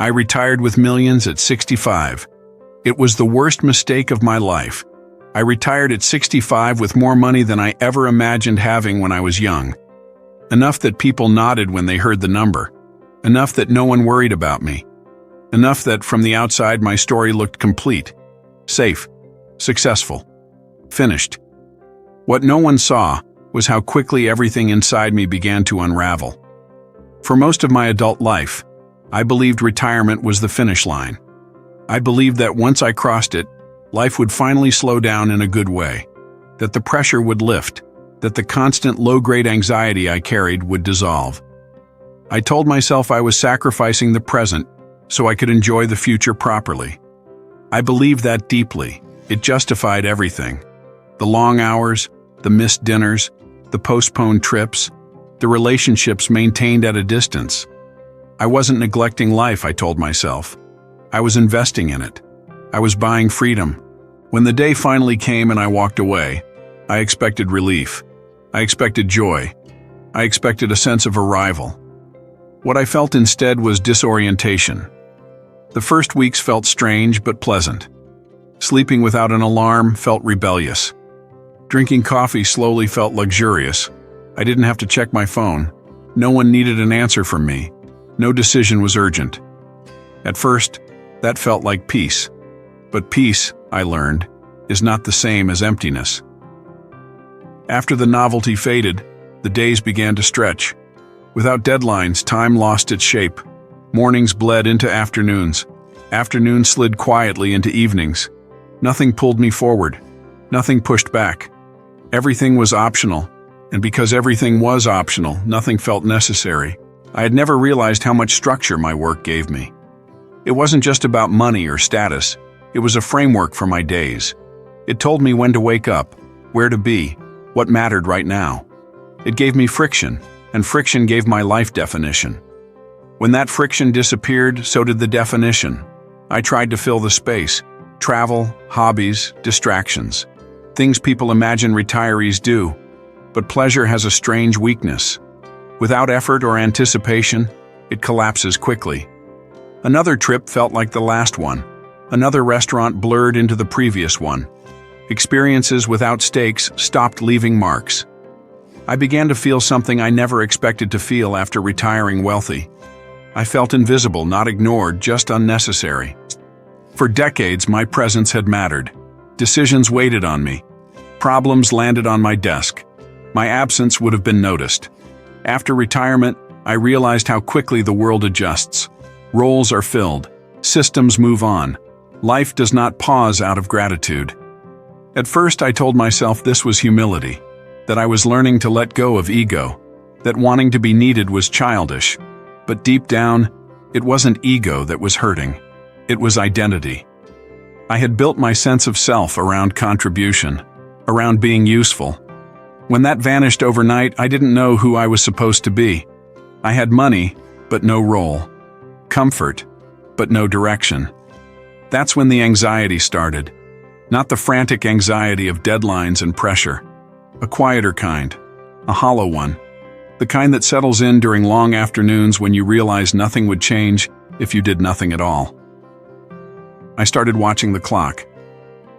I retired with millions at 65. It was the worst mistake of my life. I retired at 65 with more money than I ever imagined having when I was young. Enough that people nodded when they heard the number. Enough that no one worried about me. Enough that from the outside my story looked complete. Safe. Successful. Finished. What no one saw was how quickly everything inside me began to unravel. For most of my adult life, I believed retirement was the finish line. I believed that once I crossed it, life would finally slow down in a good way, that the pressure would lift, that the constant low-grade anxiety I carried would dissolve. I told myself I was sacrificing the present so I could enjoy the future properly. I believed that deeply. It justified everything. The long hours, the missed dinners, the postponed trips, the relationships maintained at a distance. I wasn't neglecting life, I told myself. I was investing in it. I was buying freedom. When the day finally came and I walked away, I expected relief. I expected joy. I expected a sense of arrival. What I felt instead was disorientation. The first weeks felt strange but pleasant. Sleeping without an alarm felt rebellious. Drinking coffee slowly felt luxurious. I didn't have to check my phone. No one needed an answer from me. No decision was urgent. At first, that felt like peace. But peace, I learned, is not the same as emptiness. After the novelty faded, the days began to stretch. Without deadlines, time lost its shape. Mornings bled into afternoons. Afternoons slid quietly into evenings. Nothing pulled me forward. Nothing pushed back. Everything was optional, and because everything was optional, nothing felt necessary. I had never realized how much structure my work gave me. It wasn't just about money or status. It was a framework for my days. It told me when to wake up, where to be, what mattered right now. It gave me friction, and friction gave my life definition. When that friction disappeared, so did the definition. I tried to fill the space. Travel, hobbies, distractions. Things people imagine retirees do. But pleasure has a strange weakness. Without effort or anticipation, it collapses quickly. Another trip felt like the last one. Another restaurant blurred into the previous one. Experiences without stakes stopped leaving marks. I began to feel something I never expected to feel after retiring wealthy. I felt invisible, not ignored, just unnecessary. For decades, my presence had mattered. Decisions waited on me. Problems landed on my desk. My absence would have been noticed. After retirement, I realized how quickly the world adjusts. Roles are filled. Systems move on. Life does not pause out of gratitude. At first, I told myself this was humility, that I was learning to let go of ego, that wanting to be needed was childish. But deep down, it wasn't ego that was hurting. It was identity. I had built my sense of self around contribution, around being useful. When that vanished overnight, I didn't know who I was supposed to be. I had money, but no role. Comfort, but no direction. That's when the anxiety started. Not the frantic anxiety of deadlines and pressure. A quieter kind. A hollow one. The kind that settles in during long afternoons when you realize nothing would change if you did nothing at all. I started watching the clock.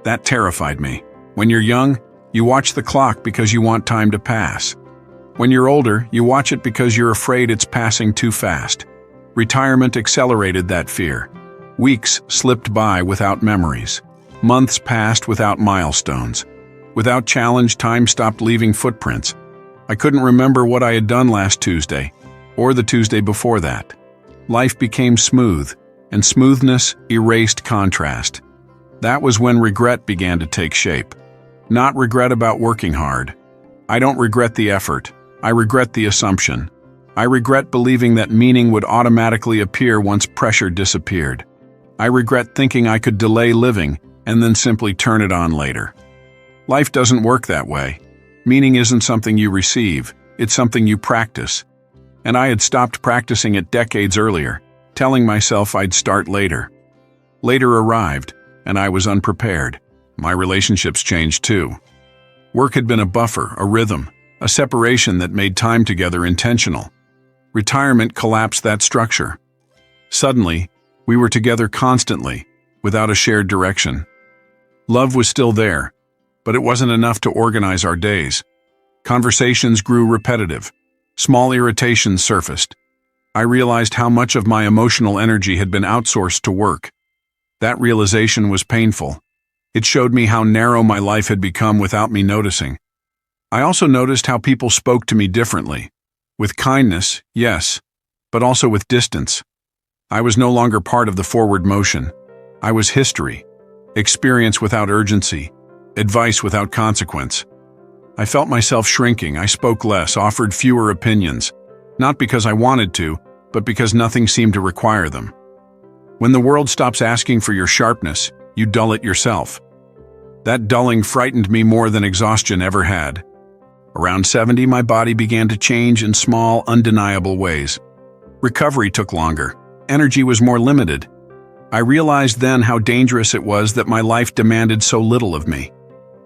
That terrified me. When you're young, you watch the clock because you want time to pass. When you're older, you watch it because you're afraid it's passing too fast. Retirement accelerated that fear. Weeks slipped by without memories. Months passed without milestones. Without challenge, time stopped leaving footprints. I couldn't remember what I had done last Tuesday, or the Tuesday before that. Life became smooth, and smoothness erased contrast. That was when regret began to take shape. Not regret about working hard. I don't regret the effort. I regret the assumption. I regret believing that meaning would automatically appear once pressure disappeared. I regret thinking I could delay living and then simply turn it on later. Life doesn't work that way. Meaning isn't something you receive, it's something you practice. And I had stopped practicing it decades earlier, telling myself I'd start later. Later arrived, and I was unprepared. My relationships changed too. Work had been a buffer, a rhythm, a separation that made time together intentional. Retirement collapsed that structure. Suddenly, We were together constantly, without a shared direction. Love was still there, but it wasn't enough to organize our days. Conversations grew repetitive. Small irritations surfaced. I realized how much of my emotional energy had been outsourced to work. That realization was painful. It showed me how narrow my life had become without me noticing. I also noticed how people spoke to me differently. With kindness, yes, but also with distance. I was no longer part of the forward motion. I was history, experience without urgency, advice without consequence. I felt myself shrinking. I spoke less, offered fewer opinions, not because I wanted to, but because nothing seemed to require them. When the world stops asking for your sharpness, you dull it yourself. That dulling frightened me more than exhaustion ever had. Around 70, my body began to change in small, undeniable ways. Recovery took longer. Energy was more limited. I realized then how dangerous it was that my life demanded so little of me.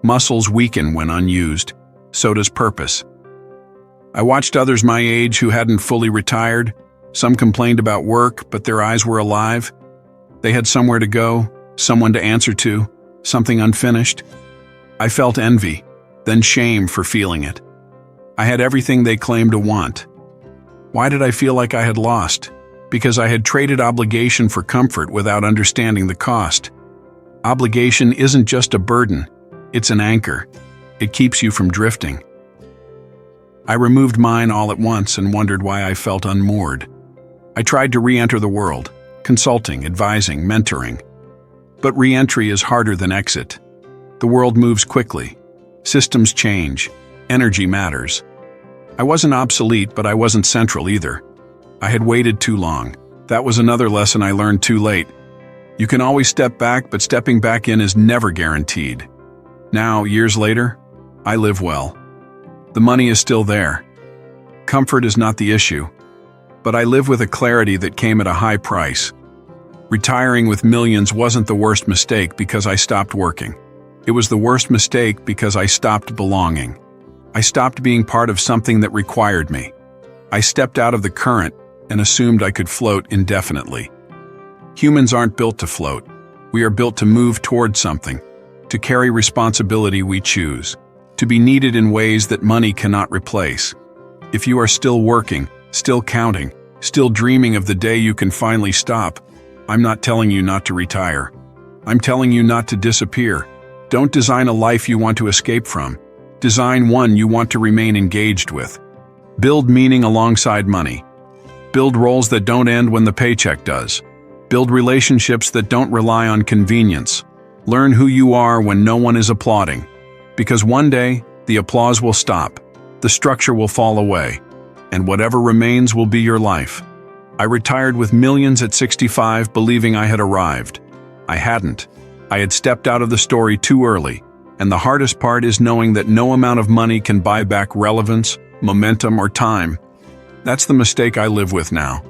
Muscles weaken when unused. So does purpose. I watched others my age who hadn't fully retired. Some complained about work, but their eyes were alive. They had somewhere to go, someone to answer to, something unfinished. I felt envy, then shame for feeling it. I had everything they claimed to want. Why did I feel like I had lost? Because I had traded obligation for comfort without understanding the cost. Obligation isn't just a burden, it's an anchor. It keeps you from drifting. I removed mine all at once and wondered why I felt unmoored. I tried to re-enter the world, consulting, advising, mentoring. But re-entry is harder than exit. The world moves quickly. Systems change. Energy matters. I wasn't obsolete, but I wasn't central either. I had waited too long. That was another lesson I learned too late. You can always step back, but stepping back in is never guaranteed. Now, years later, I live well. The money is still there. Comfort is not the issue. But I live with a clarity that came at a high price. Retiring with millions wasn't the worst mistake because I stopped working. It was the worst mistake because I stopped belonging. I stopped being part of something that required me. I stepped out of the current and assumed I could float indefinitely. Humans aren't built to float. We are built to move toward something, to carry responsibility we choose, to be needed in ways that money cannot replace. If you are still working, still counting, still dreaming of the day you can finally stop, I'm not telling you not to retire. I'm telling you not to disappear. Don't design a life you want to escape from. Design one you want to remain engaged with. Build meaning alongside money. Build roles that don't end when the paycheck does. Build relationships that don't rely on convenience. Learn who you are when no one is applauding. Because one day, the applause will stop, the structure will fall away, and whatever remains will be your life. I retired with millions at 65, believing I had arrived. I hadn't. I had stepped out of the story too early, and the hardest part is knowing that no amount of money can buy back relevance, momentum, or time. That's the mistake I live with now.